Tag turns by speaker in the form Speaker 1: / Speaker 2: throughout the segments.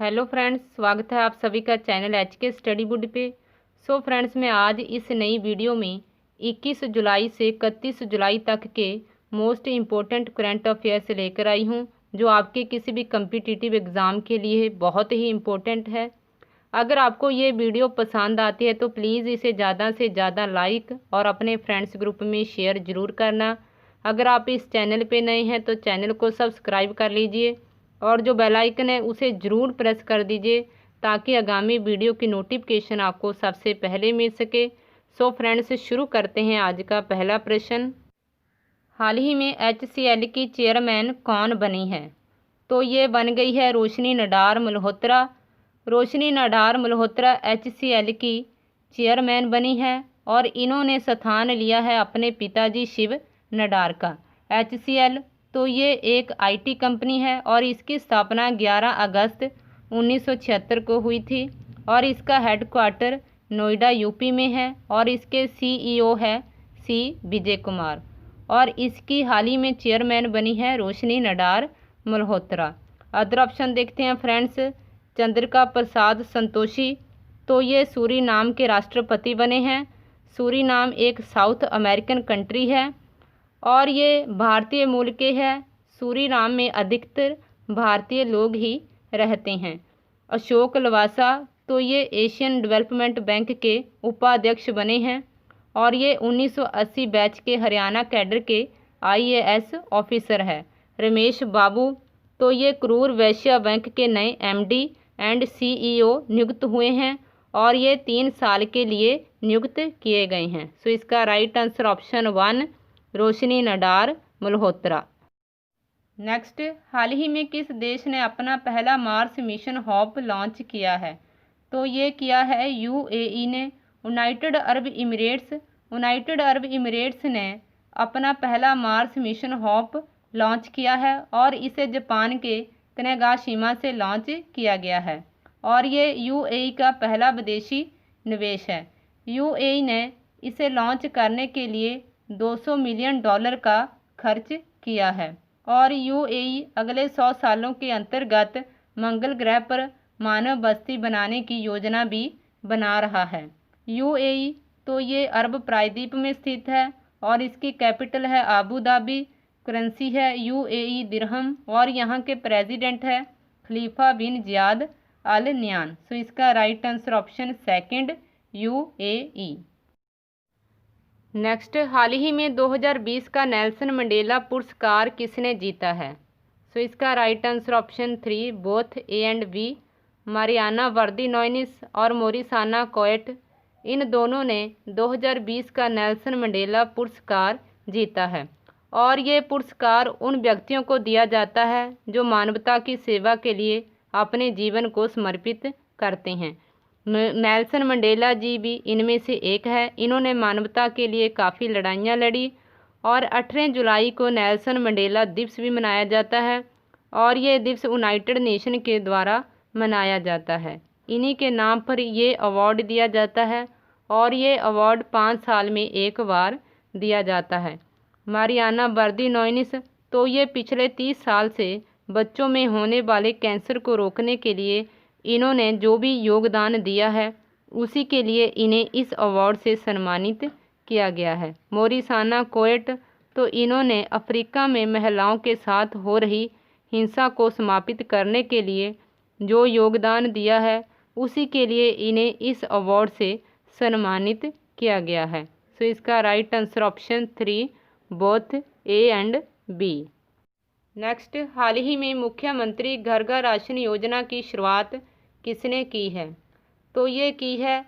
Speaker 1: Hello friends, स्वागत है आप सभी का चैनल HK स्टडी बुड पे। फ्रेंड्स, मैं आज इस नई वीडियो में 21 जुलाई से 31 जुलाई तक के मोस्ट इम्पोर्टेंट करंट अफेयर्स लेकर आई हूं, जो आपके किसी भी कम्पिटिटिव एग्ज़ाम के लिए बहुत ही इम्पोर्टेंट है। अगर आपको ये वीडियो पसंद आती है तो प्लीज़ इसे ज़्यादा से ज़्यादा लाइक और अपने फ्रेंड्स ग्रुप में शेयर ज़रूर करना। अगर आप इस चैनल पे नए हैं तो चैनल को सब्सक्राइब कर लीजिए और जो बेल आइकन है उसे ज़रूर प्रेस कर दीजिए ताकि आगामी वीडियो की नोटिफिकेशन आपको सबसे पहले मिल सके। फ्रेंड्स, शुरू करते हैं आज का पहला प्रश्न। हाल ही में HCL की चेयरमैन कौन बनी है? तो ये बन गई है रोशनी नडार मल्होत्रा। रोशनी नडार मल्होत्रा HCL की चेयरमैन बनी है और इन्होंने स्थान लिया है अपने पिताजी शिव नडार का। HCL तो ये एक IT कंपनी है और इसकी स्थापना 11 अगस्त 1976 को हुई थी और इसका हेडक्वार्टर नोएडा यूपी में है और इसके CEO है C विजय कुमार और इसकी हाल ही में चेयरमैन बनी है रोशनी नडार मल्होत्रा। अदर ऑप्शन देखते हैं फ्रेंड्स। चंद्रिका प्रसाद संतोषी, तो ये सूरीनाम के राष्ट्रपति बने हैं। सूरीनाम एक साउथ अमेरिकन कंट्री है और ये भारतीय मूल के हैं। सूरीनाम में अधिकतर भारतीय लोग ही रहते हैं। अशोक लवासा, तो ये एशियन डेवलपमेंट बैंक के उपाध्यक्ष बने हैं और ये 1980 बैच के हरियाणा कैडर के IAS ऑफिसर है। रमेश बाबू, तो ये क्रूर वैश्य बैंक के नए MD एंड CEO नियुक्त हुए हैं और ये 3 साल के लिए नियुक्त किए गए हैं। इसका राइट आंसर ऑप्शन 1 रोशनी नडार मल्होत्रा। नेक्स्ट, हाल ही में किस देश ने अपना पहला मार्स मिशन होप लॉन्च किया है? तो ये किया है UAE ने। यूनाइटेड अरब इमिरेट्स ने अपना पहला मार्स मिशन होप लॉन्च किया है और इसे जापान के कनेगाशिमा से लॉन्च किया गया है और ये UAE का पहला विदेशी निवेश है। UAE ने इसे लॉन्च करने के लिए $200 मिलियन का खर्च किया है और UAE अगले 100 सालों के अंतर्गत मंगल ग्रह पर मानव बस्ती बनाने की योजना भी बना रहा है। UAE तो ये अरब प्रायद्वीप में स्थित है और इसकी कैपिटल है आबू धाबी। करेंसी है UAE दिरहम और यहाँ के प्रेसिडेंट है खलीफा बिन जियाद अल नयान। इसका right answer option 2 UAE। Next, हाल ही में 2020 का नेल्सन मंडेला पुरस्कार किसने जीता है? इसका right answer option 3 both A and B। Mariana वर्दी-नोयनिस और मोरिसाना कोएट, इन दोनों ने 2020 का नेल्सन मंडेला पुरस्कार जीता है और ये पुरस्कार उन व्यक्तियों को दिया जाता है जो मानवता की सेवा के लिए अपने जीवन को समर्पित करते हैं। नेल्सन मंडेला जी भी इनमें से एक है। इन्होंने मानवता के लिए काफ़ी लड़ाइयाँ लड़ी और 18 जुलाई को नेल्सन मंडेला दिवस भी मनाया जाता है और ये दिवस यूनाइटेड नेशन के द्वारा मनाया जाता है। इन्हीं के नाम पर ये अवार्ड दिया जाता है और ये अवार्ड 5 साल में एक बार दिया जाता है। मारियाना वर्दी-नोयनिस, तो ये पिछले 30 साल से बच्चों में होने वाले कैंसर को रोकने के लिए इन्होंने जो भी योगदान दिया है उसी के लिए इन्हें इस अवार्ड से सम्मानित किया गया है। मोरिसाना कोएट, तो इन्होंने अफ्रीका में महिलाओं के साथ हो रही हिंसा को समाप्त करने के लिए जो योगदान दिया है उसी के लिए इन्हें इस अवार्ड से सम्मानित किया गया है। इसका right answer option 3 both A and B। Next, हाल ही में मुख्यमंत्री घर घर राशन योजना की शुरुआत किसने की है? तो ये की है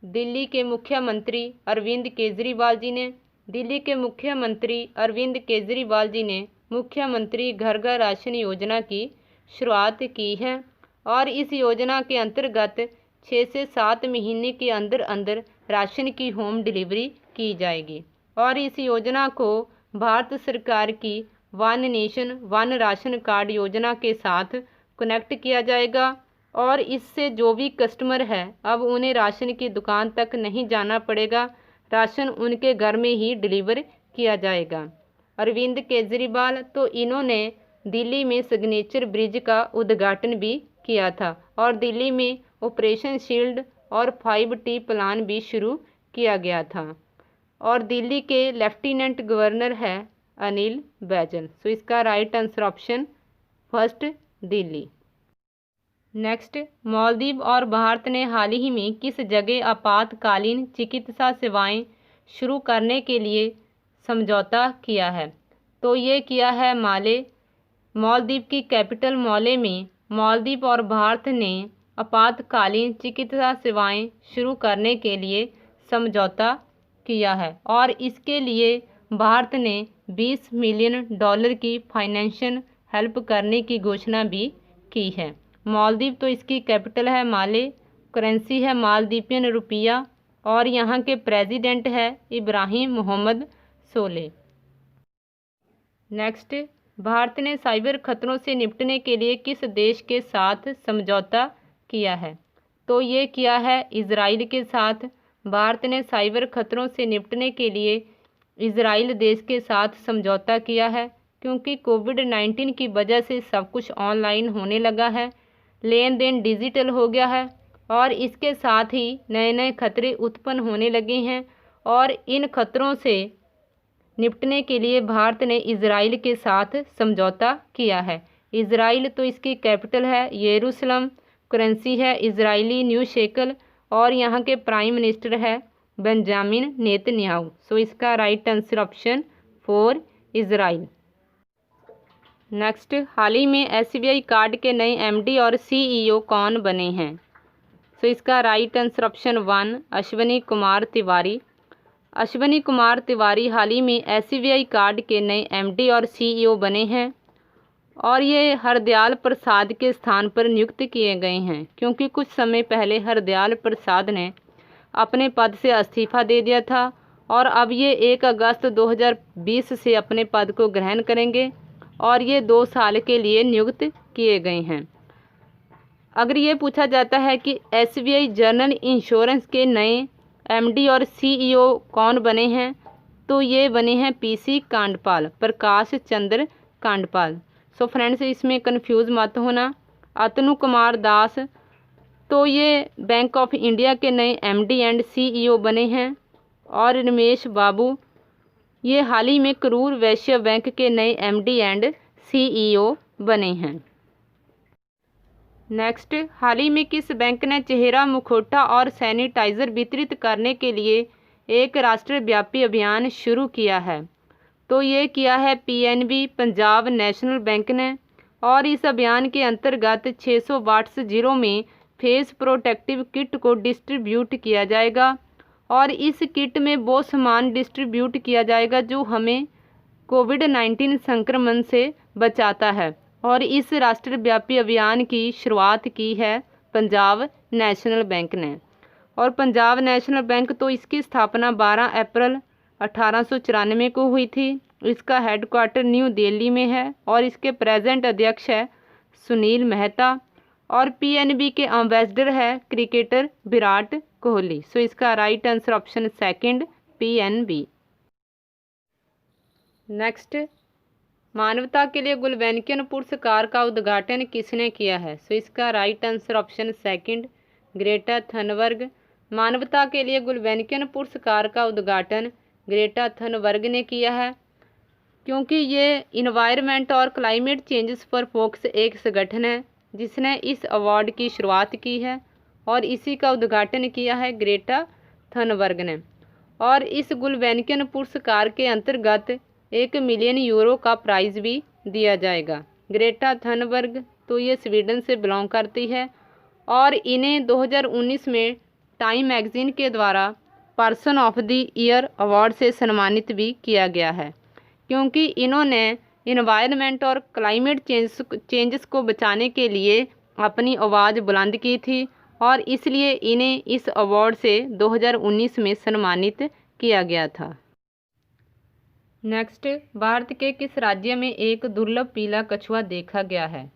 Speaker 1: दिल्ली के मुख्यमंत्री अरविंद केजरीवाल जी ने। दिल्ली के मुख्यमंत्री अरविंद केजरीवाल जी ने मुख्यमंत्री घर घर राशन योजना की शुरुआत की है और इस योजना के अंतर्गत 6 से 7 महीने के अंदर अंदर राशन की होम डिलीवरी की जाएगी और इस योजना को भारत सरकार की one nation one ration card योजना के साथ कनेक्ट किया जाएगा और इससे जो भी कस्टमर है अब उन्हें राशन की दुकान तक नहीं जाना पड़ेगा, राशन उनके घर में ही डिलीवर किया जाएगा। अरविंद केजरीवाल, तो इन्होंने दिल्ली में सिग्नेचर ब्रिज का उद्घाटन भी किया था और दिल्ली में ऑपरेशन शील्ड और 5T प्लान भी शुरू किया गया था। और दिल्ली के लेफ्टिनेंट गवर्नर है अनिल बैजल। सो इसका right answer option first Delhi. Next, Maldives और भारत ने हाल ही में किस जगह आपातकालीन चिकित्सा सेवाएं शुरू करने के लिए समझौता किया है? तो ये किया है माले। मालदीव की कैपिटल माले में मालदीव और भारत ने आपातकालीन चिकित्सा सेवाएं शुरू करने के लिए समझौता किया है और इसके लिए भारत ने $20 मिलियन की फाइनेंशियल हेल्प करने की घोषणा भी की है। मालदीव तो इसकी कैपिटल है माले, करेंसी है मालदीपियन रुपया और यहाँ के प्रेसिडेंट है इब्राहिम मोहम्मद सोले। नेक्स्ट, भारत ने साइबर खतरों से निपटने के लिए किस देश के साथ समझौता किया है? तो ये किया है इजराइल के साथ। भारत ने साइबर खतरों से निपटने के लिए इजराइल देश के साथ समझौता किया है क्योंकि कोविड-19 की वजह से सब कुछ ऑनलाइन होने लगा है, लेन देन डिजिटल हो गया है और इसके साथ ही नए नए खतरे उत्पन्न होने लगे हैं और इन खतरों से निपटने के लिए भारत ने इजराइल के साथ समझौता किया है। इजराइल तो इसकी कैपिटल है यरूशलेम, करेंसी है इजरायली न्यू शेकल और यहाँ के प्राइम मिनिस्टर है बेंजामिन नेतन्याहू। सो इसका right answer option 4 Israel. Next, हाल ही में SBI कार्ड के नए MD और CEO कौन बने हैं? सो इसका right answer option 1 Ashwini Kumar Tiwari. Ashwini Kumar Tiwari हाल ही में SBI कार्ड के नए MD और CEO बने हैं और ये हरदयाल प्रसाद के स्थान पर नियुक्त किए गए हैं क्योंकि कुछ समय पहले हरदयाल प्रसाद ने अपने पद से इस्तीफा दे दिया था और अब ये 1 अगस्त 2020 से अपने पद को ग्रहण करेंगे और ये 2 साल के लिए नियुक्त किए गए हैं। अगर ये पूछा जाता है कि SBI जनरल इंश्योरेंस के नए MD और CEO कौन बने हैं, तो ये बने हैं PC Kandpal, Prakash Chandra Kandpal. So friends, इसमें कंफ्यूज मत होना। अतनु कुमार दास तो ये बैंक ऑफ इंडिया के नए MD एंड CEO बने हैं और रमेश बाबू ये हाल ही में करूर वैश्य बैंक के नए MD एंड CEO बने हैं। नेक्स्ट, हाल ही में किस बैंक ने चेहरा मुखौटा और सैनिटाइज़र वितरित करने के लिए एक राष्ट्रव्यापी अभियान शुरू किया है? तो ये किया है PNB पंजाब नेशनल बैंक ने और इस अभियान के अंतर्गत 600 वाट्स जिलों में फेस प्रोटेक्टिव किट को डिस्ट्रीब्यूट किया जाएगा और इस किट में वो सामान डिस्ट्रीब्यूट किया जाएगा जो हमें कोविड-19 संक्रमण से बचाता है और इस राष्ट्रव्यापी अभियान की शुरुआत की है पंजाब नेशनल बैंक ने। और पंजाब नेशनल बैंक तो इसकी स्थापना 12 अप्रैल 1894 को हुई थी। इसका हेडक्वार्टर न्यू दिल्ली में है और इसके प्रेजेंट अध्यक्ष है सुनील मेहता और PNB के एम्बेसडर है क्रिकेटर विराट कोहली। सो इसका right answer option 2 PNB। Next, मानवता के लिए गुलवेनकियन पुरस्कार का उद्घाटन किसने किया है? सो इसका right answer option 2 Greta Thunberg. मानवता के लिए गुलवेनकियन पुरस्कार का उद्घाटन ग्रेटा थनबर्ग ने किया है क्योंकि ये इन्वायरमेंट और क्लाइमेट चेंजेस पर फोकस एक संगठन है जिसने इस अवार्ड की शुरुआत की है और इसी का उद्घाटन किया है ग्रेटा थनबर्ग ने। और इस गुलवेनकियन पुरस्कार के अंतर्गत €1 मिलियन का प्राइज़ भी दिया जाएगा। ग्रेटा थनबर्ग तो ये स्वीडन से बिलोंग करती है और इन्हें 2019 में टाइम मैगजीन के द्वारा person of the year award से सम्मानित भी किया गया है क्योंकि इन्होंने इन्वायरमेंट और क्लाइमेट चेंजेस को बचाने के लिए अपनी आवाज़ बुलंद की थी और इसलिए इन्हें इस अवार्ड से 2019 में सम्मानित किया गया था। नेक्स्ट, भारत के किस राज्य में एक दुर्लभ पीला कछुआ देखा गया है?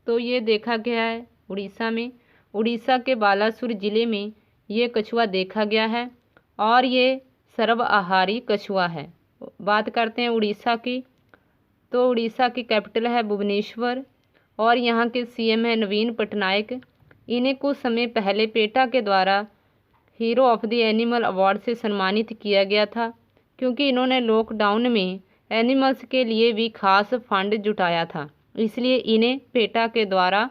Speaker 1: तो ये देखा गया है उड़ीसा में। उड़ीसा के बालासुर ज़िले में ये कछुआ देखा गया है और ये सर्वाहारी कछुआ है। बात करते हैं उड़ीसा की, तो उड़ीसा की कैपिटल है भुवनेश्वर और यहाँ के सीएम हैं नवीन पटनायक। इन्हें कुछ समय पहले पेटा के द्वारा hero of the animal award से सम्मानित किया गया था, क्योंकि इन्होंने लॉकडाउन में एनिमल्स के लिए भी खास फंड जुटाया था, इसलिए इन्हें पेटा के द्वारा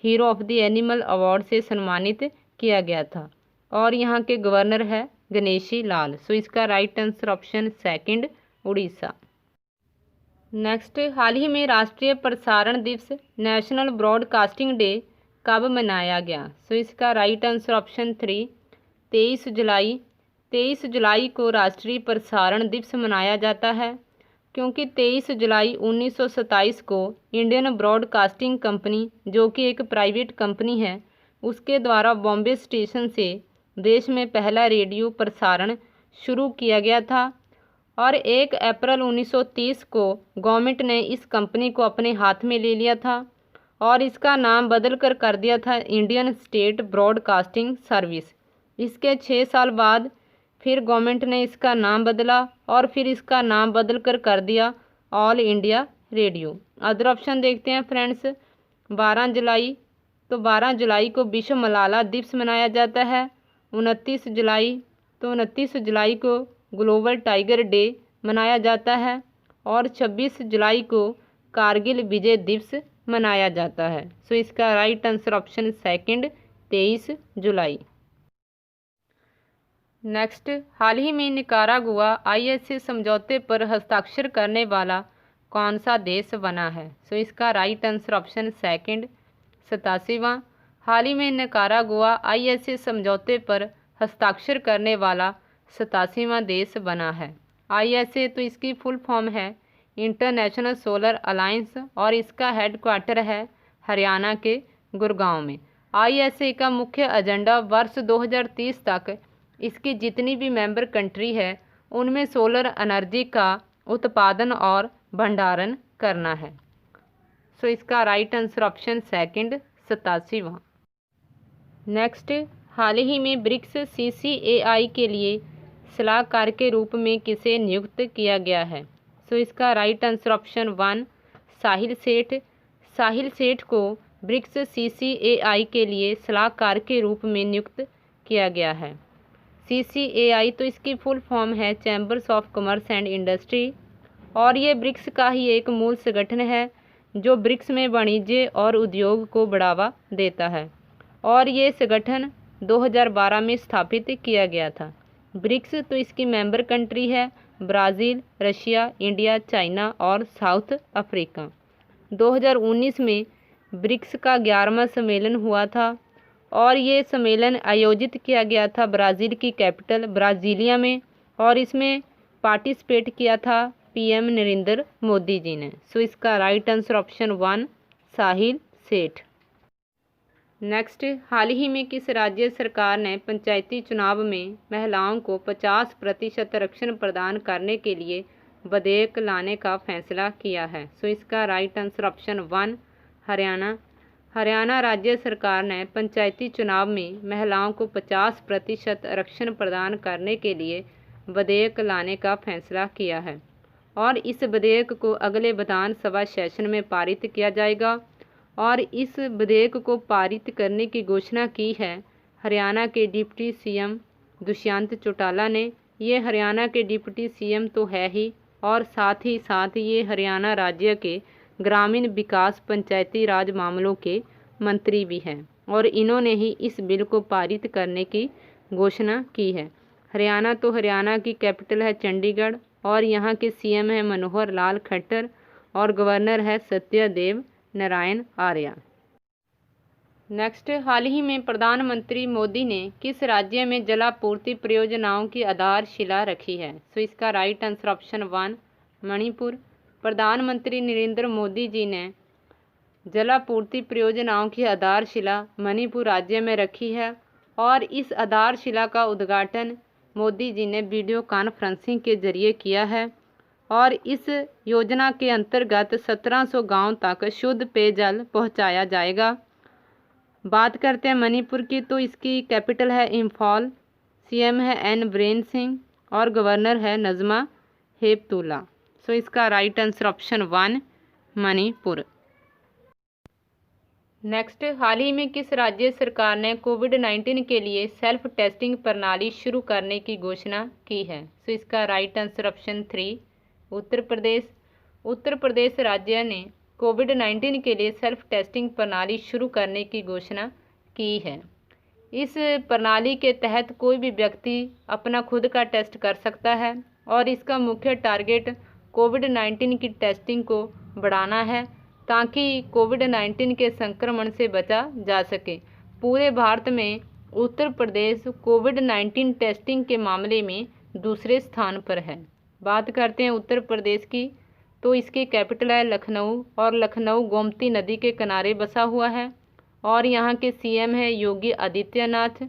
Speaker 1: hero of the animal award से सम्मानित किया गया था। और यहाँ के गवर्नर है गणेशी लाल। सो इसका right answer option second Odisha. Next, हाल ही में राष्ट्रीय प्रसारण दिवस नेशनल ब्रॉडकास्टिंग डे कब मनाया गया? सो इसका राइट आंसर ऑप्शन 3 23 जुलाई। 23 जुलाई को राष्ट्रीय प्रसारण दिवस मनाया जाता है, क्योंकि 23 जुलाई 1927 को इंडियन ब्रॉडकास्टिंग कंपनी, जो कि एक प्राइवेट कंपनी है, उसके द्वारा बॉम्बे स्टेशन से देश में पहला रेडियो प्रसारण शुरू किया गया था। और 1 अप्रैल 1930 को गवर्नमेंट ने इस कंपनी को अपने हाथ में ले लिया था और इसका नाम बदल कर दिया था इंडियन स्टेट ब्रॉडकास्टिंग सर्विस। इसके 6 साल बाद फिर गवर्नमेंट ने इसका नाम बदला और फिर इसका नाम बदल कर दिया all India radio. Other option देखते हैं फ्रेंड्स। 12 जुलाई, तो 12 जुलाई को विश्व मलाला दिवस मनाया जाता है। 29 जुलाई, तो 29 जुलाई को ग्लोबल टाइगर डे मनाया जाता है। और 26 जुलाई को कारगिल विजय दिवस मनाया जाता है। सो इसका राइट आंसर ऑप्शन सेकंड 23 जुलाई। नेक्स्ट, हाल ही में निकारागुआ आईएसए समझौते पर हस्ताक्षर करने वाला कौन सा देश बना है? सो इसका राइट आंसर ऑप्शन सेकंड 87वां। हाल ही में निकारागुआ आईएसए समझौते पर हस्ताक्षर करने वाला 87वां देश बना है। आईएसए तो इसकी फुल फॉर्म है इंटरनेशनल सोलर अलायंस और इसका हेडक्वार्टर है हरियाणा के गुड़गांव में। आईएसए का मुख्य एजेंडा वर्ष 2030 तक इसकी जितनी भी मेंबर कंट्री है उनमें सोलर एनर्जी का उत्पादन और भंडारण करना है। सो इसका राइट आंसर ऑप्शन सेकंड 87वां। नेक्स्ट, हाल ही में ब्रिक्स CCAI के लिए सलाहकार के रूप में किसे नियुक्त किया गया है? सो इसका राइट आंसर ऑप्शन 1 साहिल सेठ। साहिल सेठ को ब्रिक्स CCAI के लिए सलाहकार के रूप में नियुक्त किया गया है। CCAI तो इसकी फुल फॉर्म है chambers of commerce and industry और ये ब्रिक्स का ही एक मूल संगठन है जो ब्रिक्स में वाणिज्य और उद्योग को बढ़ावा देता है और ये संगठन 2012 में स्थापित किया गया था। ब्रिक्स तो इसकी मेंबर कंट्री है ब्राज़ील, रशिया, इंडिया, चाइना और साउथ अफ्रीका। 2019 में ब्रिक्स का 11वां सम्मेलन हुआ था और ये सम्मेलन आयोजित किया गया था ब्राज़ील की कैपिटल ब्राज़ीलिया में और इसमें पार्टिसिपेट किया था PM नरेंद्र मोदी जी ने। सो इसका राइट आंसर ऑप्शन 1 साहिल सेठ। नेक्स्ट, हाल ही में किस राज्य सरकार ने पंचायती चुनाव में महिलाओं को 50% आरक्षण प्रदान करने के लिए विधेयक लाने का फैसला किया है? सो इसका right answer option 1 Haryana. Haryana राज्य सरकार ने पंचायती चुनाव में महिलाओं को 50% आरक्षण प्रदान करने के लिए विधेयक लाने का फैसला किया है और इस विधेयक को अगले विधानसभा सेशन में पारित किया जाएगा। और इस विधेयक को पारित करने की घोषणा की है हरियाणा के डिप्टी CM दुष्यंत चौटाला ने। ये हरियाणा के डिप्टी CM तो है ही और साथ ही साथ ये हरियाणा राज्य के ग्रामीण विकास पंचायती राज मामलों के मंत्री भी हैं और इन्होंने ही इस बिल को पारित करने की घोषणा की है। हरियाणा तो हरियाणा की कैपिटल है चंडीगढ़ और यहाँ के CM है मनोहर लाल खट्टर और गवर्नर है सत्यदेव नारायण आर्य। नेक्स्ट, हाल ही में प्रधानमंत्री मोदी ने किस राज्य में जलापूर्ति परियोजनाओं की आधारशिला रखी है? सो इसका राइट आंसर ऑप्शन 1 मणिपुर। प्रधानमंत्री नरेंद्र मोदी जी ने जलापूर्ति परियोजनाओं की आधारशिला मणिपुर राज्य में रखी है और इस आधारशिला का उद्घाटन मोदी जी ने वीडियो कॉन्फ्रेंसिंग के जरिए किया है और इस योजना के अंतर्गत 1700 गांव तक शुद्ध पेयजल पहुंचाया जाएगा। बात करते हैं मणिपुर की, तो इसकी कैपिटल है इम्फाल, CM है N बीरेन सिंह और गवर्नर है नजमा हेपतुल्ला। सो इसका right answer option 1 Manipur. Next, हाल ही में किस राज्य सरकार ने कोविड-19 के लिए सेल्फ टेस्टिंग प्रणाली शुरू करने की घोषणा की है? सो इसका right answer option 3 Uttar Pradesh. Uttar Pradesh राज्य ने कोविड-19 के लिए सेल्फ टेस्टिंग प्रणाली शुरू करने की घोषणा की है। इस प्रणाली के तहत कोई भी व्यक्ति अपना खुद का टेस्ट कर सकता है और इसका मुख्य टारगेट कोविड-19 की टेस्टिंग को बढ़ाना है ताकि कोविड-19 के संक्रमण से बचा जा सके। पूरे भारत में उत्तर प्रदेश कोविड-19 टेस्टिंग के मामले में दूसरे स्थान पर है। बात करते हैं उत्तर प्रदेश की, तो इसकी कैपिटल है लखनऊ और लखनऊ गोमती नदी के किनारे बसा हुआ है और यहाँ के सीएम है योगी आदित्यनाथ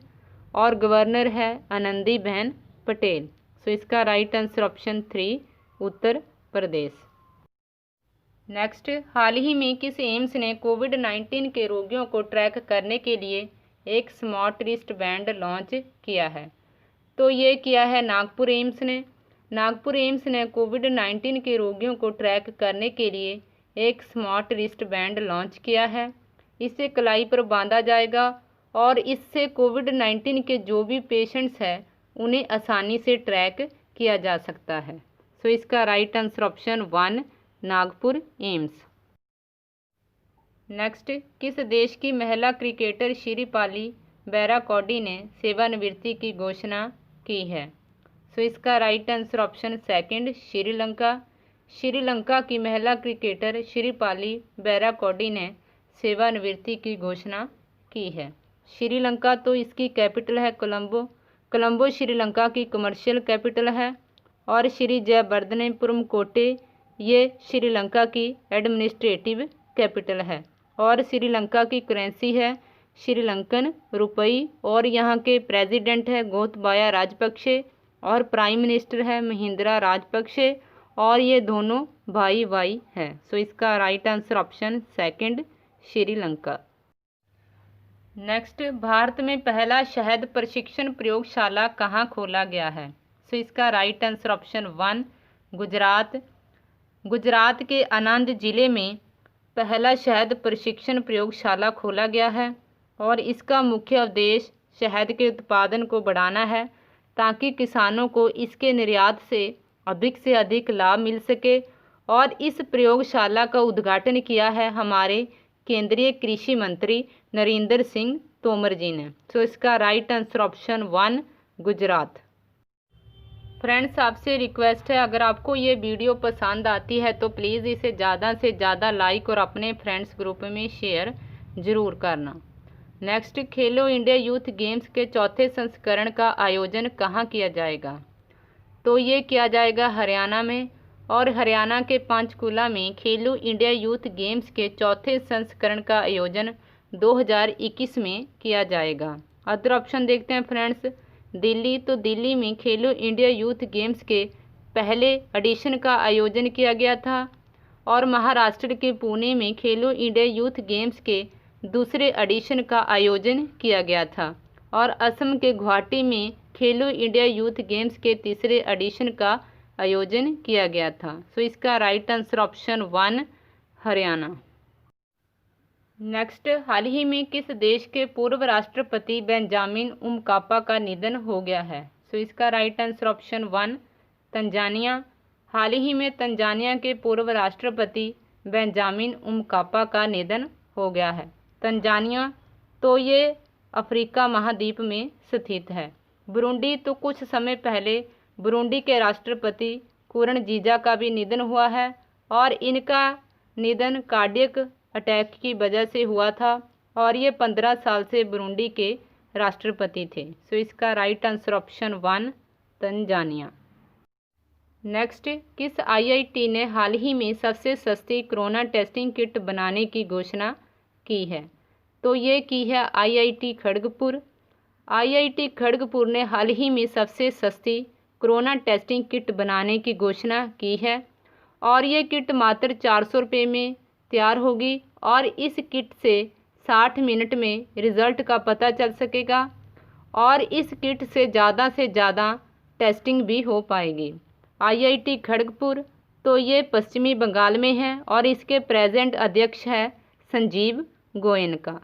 Speaker 1: और गवर्नर है आनंदीबेन पटेल। सो इसका right answer option 3 Uttar Pradesh. Next, हाल ही में किस एम्स ने कोविड-19 के रोगियों को ट्रैक करने के लिए एक स्मार्ट रिस्ट बैंड लॉन्च किया है? तो ये किया है नागपुर एम्स ने। नागपुर एम्स ने कोविड-19 के रोगियों को ट्रैक करने के लिए एक स्मार्ट रिस्ट बैंड लॉन्च किया है। इसे कलाई पर बांधा जाएगा और इससे कोविड-19 के जो भी पेशेंट्स हैं उन्हें आसानी से ट्रैक किया जा सकता है। सो इसका right answer option 1 Nagpur AIIMS. Next, किस देश की महिला क्रिकेटर श्रीपाली बैराकोडी ने सेवानिवृत्ति की घोषणा की है? सो इसका right answer option 2 Sri Lanka. Sri Lanka की महिला क्रिकेटर श्रीपाली बैराकोडी ने सेवानिवृत्ति की घोषणा की है। श्रीलंका तो इसकी कैपिटल है कोलंबो। कोलंबो श्रीलंका की कमर्शियल कैपिटल है और श्री जयवर्धनेपुरम कोटे ये श्रीलंका की एडमिनिस्ट्रेटिव कैपिटल है और श्रीलंका की करेंसी है श्रीलंकन रुपई और यहाँ के प्रेसिडेंट है गोतबाया राजपक्षे और प्राइम मिनिस्टर है महिंद्रा राजपक्षे और ये दोनों भाई भाई हैं। सो इसका right answer option 2 Sri Lanka. Next, Bharat में पहला शहद प्रशिक्षण प्रयोगशाला कहाँ खोला गया है? सो इसका right answer option 1 Gujarat. Gujarat के आनंद जिले में पहला शहद प्रशिक्षण प्रयोगशाला खोला गया है और इसका मुख्य उद्देश्य शहद के उत्पादन को बढ़ाना है ताकि किसानों को इसके निर्यात से अधिक लाभ मिल सके और इस प्रयोगशाला का उद्घाटन किया है हमारे केंद्रीय कृषि मंत्री नरेंद्र सिंह तोमर जी ने। तो इसका right answer option 1 Gujarat. Friends, आपसे रिक्वेस्ट है, अगर आपको ये वीडियो पसंद आती है तो प्लीज़ इसे ज़्यादा से ज़्यादा लाइक और अपने फ्रेंड्स ग्रुप में शेयर ज़रूर करना। नेक्स्ट, खेलो इंडिया यूथ गेम्स के चौथे संस्करण का आयोजन कहाँ किया जाएगा? तो ये किया जाएगा हरियाणा में और हरियाणा के पंचकुला में खेलो इंडिया यूथ गेम्स के चौथे संस्करण का आयोजन 2021 में किया जाएगा। अदर ऑप्शन देखते हैं फ्रेंड्स। दिल्ली, तो दिल्ली में खेलो इंडिया यूथ गेम्स के पहले एडिशन का आयोजन किया गया था और महाराष्ट्र के पुणे में खेलो इंडिया यूथ गेम्स के दूसरे एडिशन का आयोजन किया गया था और असम के गुवाहाटी में खेलो इंडिया यूथ गेम्स के तीसरे एडिशन का आयोजन किया गया था। सो इसका right answer option 1 Haryana. Next, हाल ही में किस देश के पूर्व राष्ट्रपति बेंजामिन उमकापा का निधन हो गया है? सो इसका राइट आंसर ऑप्शन 1 तंजानिया। हाल ही में तंजानिया के पूर्व राष्ट्रपति बेंजामिन उमकापा का निधन हो गया है। तंजानिया तो ये अफ्रीका महाद्वीप में स्थित है। बुरुंडी, तो कुछ समय पहले बुरुंडी के राष्ट्रपति नकुरुनजीजा का भी निधन हुआ है और इनका निधन कार्डियक अटैक की वजह से हुआ था और ये 15 साल से बुरुंडी के राष्ट्रपति थे। सो इसका right answer option 1 Tanzania. Next, किस आईआईटी ने हाल ही में सबसे सस्ती कोरोना टेस्टिंग किट बनाने की घोषणा की है? तो ये की है आईआईटी खड़गपुर। आईआईटी खड़गपुर ने हाल ही में सबसे सस्ती कोरोना टेस्टिंग किट बनाने की घोषणा की है और ये किट मात्र 400 रुपये में तैयार होगी और इस किट से 60 मिनट में रिज़ल्ट का पता चल सकेगा और इस किट से ज़्यादा टेस्टिंग भी हो पाएगी। आईआईटी खड़गपुर तो ये पश्चिमी बंगाल में है और इसके प्रेजेंट अध्यक्ष है संजीव गोयनका।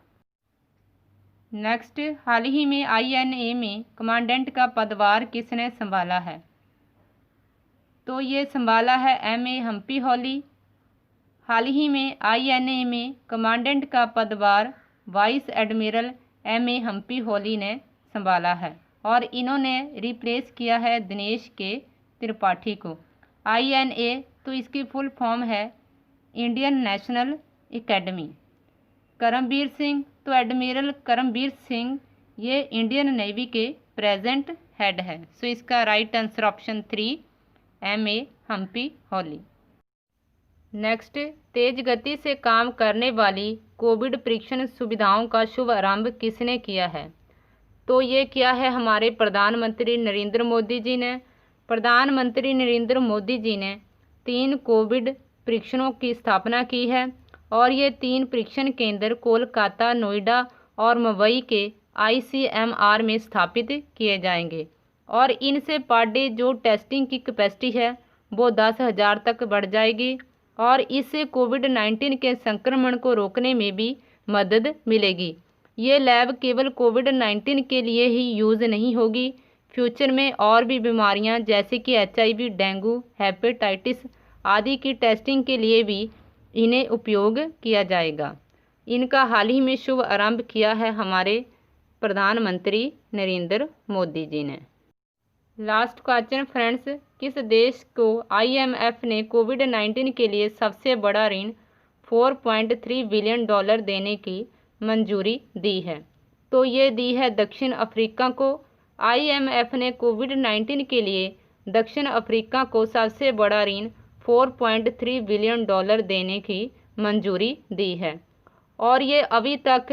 Speaker 1: नेक्स्ट, हाल ही में INA में कमांडेंट का पदभार किसने संभाला है? तो ये संभाला है MA हम्पी हॉली। हाल ही में INA में कमांडेंट का पदभार वाइस एडमिरल MA हम्पी हॉली ने संभाला है और इन्होंने रिप्लेस किया है दिनेश के त्रिपाठी को। INA तो इसकी फुल फॉर्म है Indian National Academy. Karambir Singh, तो एडमिरल करमबीर सिंह ये इंडियन नेवी के प्रेजेंट हेड है। सो इसका right answer option 3 MA Hampiholi. Next, तेज गति से काम करने वाली कोविड परीक्षण सुविधाओं का शुभ आरंभ किसने किया है? तो ये किया है हमारे प्रधानमंत्री नरेंद्र मोदी जी ने। प्रधानमंत्री नरेंद्र मोदी जी ने 3 कोविड परीक्षणों की स्थापना की है और ये 3 परीक्षण केंद्र कोलकाता, नोएडा और मुंबई के ICMR में स्थापित किए जाएंगे और इनसे पर डे जो टेस्टिंग की कैपेसिटी है वो 10,000 तक बढ़ जाएगी और इससे कोविड-19 के संक्रमण को रोकने में भी मदद मिलेगी। ये लैब केवल कोविड-19 के लिए ही यूज़ नहीं होगी, फ्यूचर में और भी बीमारियां जैसे कि HIV, डेंगू, हेपेटाइटिस आदि की टेस्टिंग के लिए भी इन्हें उपयोग किया जाएगा। इनका हाल ही में शुभ आरंभ किया है हमारे प्रधानमंत्री नरेंद्र मोदी जी ने। लास्ट क्वेश्चन फ्रेंड्स, किस देश को IMF ने कोविड-19 के लिए सबसे बड़ा ऋण $4.3 बिलियन देने की मंजूरी दी है? तो ये दी है दक्षिण अफ्रीका को। IMF ने कोविड-19 के लिए दक्षिण अफ्रीका को सबसे बड़ा ऋण $4.3 बिलियन देने की मंजूरी दी है और ये अभी तक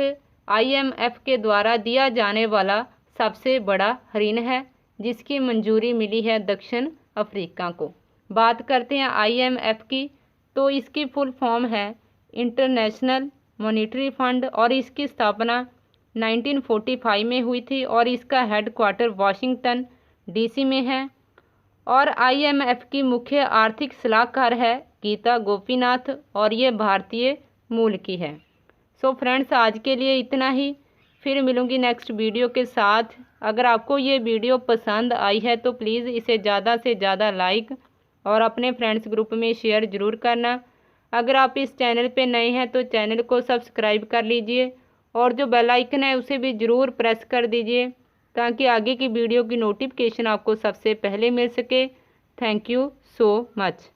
Speaker 1: IMF के द्वारा दिया जाने वाला सबसे बड़ा ऋण है जिसकी मंजूरी मिली है दक्षिण अफ्रीका को। बात करते हैं IMF की, तो इसकी फुल फॉर्म है इंटरनेशनल मॉनेटरी फंड और इसकी स्थापना 1945 में हुई थी और इसका हेडक्वार्टर वाशिंगटन DC में है और IMF की मुख्य आर्थिक सलाहकार है गीता गोपीनाथ और ये भारतीय मूल की है। सो फ्रेंड्स, आज के लिए इतना ही, फिर मिलूंगी नेक्स्ट वीडियो के साथ। अगर आपको ये वीडियो पसंद आई है तो प्लीज़ इसे ज़्यादा से ज़्यादा लाइक और अपने फ्रेंड्स ग्रुप में शेयर ज़रूर करना। अगर आप इस चैनल पे नए हैं तो चैनल को सब्सक्राइब कर लीजिए और जो बेल आइकन है उसे भी ज़रूर प्रेस कर दीजिए ताकि आगे की वीडियो की नोटिफिकेशन आपको सबसे पहले मिल सके। Thank you so much.